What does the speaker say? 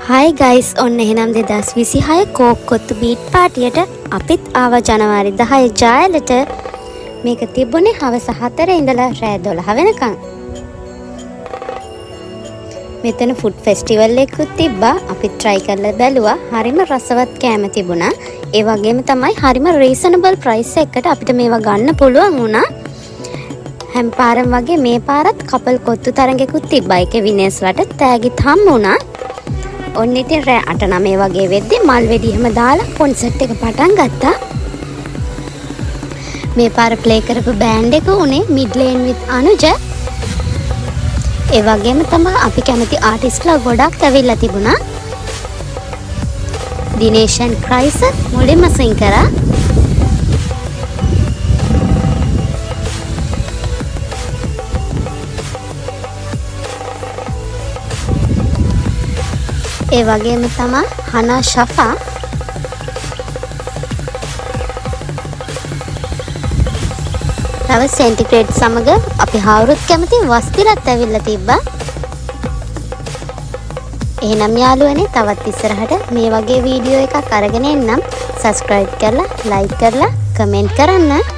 Hi guys, ඔන්න එහෙනම් 2026 කෝක්කොත්තු beat පාටියට අපිත් ආවා ජනවාරි 10 ජායලට. මේක තිබුණේ හවස 4 ඉඳලා රෑ 12 වෙනකන්. මෙතන ෆුඩ් ෆෙස්ටිවල් එකකුත් තිබ්බා. අපි try කරලා බැලුවා. හරිම රසවත් කෑම තිබුණා. ඒ වගේම තමයි හරිම reasonable price එකකට අපිට මේවා ගන්න පුළුවන් වුණා. හැම පාරම වගේ මේ පාරත් කපල් කොත්තු තරඟයකුත් තිබ්බා. ඒකේ විනර්ස්ලට තෑගිත් හම්බ වුණා. ඔන්න ඉතින් රෑ 8-9 වගේ වෙද්දි මල් වෙඩි එහෙම දාලා කොන්සර්ට් එක පටන් ගත්තා. මේ පාර ප්ලේ කරපු බෑන්ඩ් එක උනේ Midlane with අනුජ. ඒ වගේම තමයි අපි කැමති ආටිස්ට්ලා ගොඩක් ඇවිල්ලා තිබුණා. දිනේෂ් and ක්‍රයිස් මුලින්ම සිං කරා. ඒ වගේම තමයි හනා ෂෆා තව සෙන්ටිග්‍රේඩ් සමග අපි හවුරුත් කැමති වස්තිලත් ඇවිල්ලා තිබ්බා. එහෙනම් යාළුවනේ තවත් ඉස්සරහට මේ වගේ වීඩියෝ එකක් අරගෙන එන්නම්. සබ්ස්ක්‍රයිබ් කරලා ලයික් කරලා කමෙන්ට් කරන්න.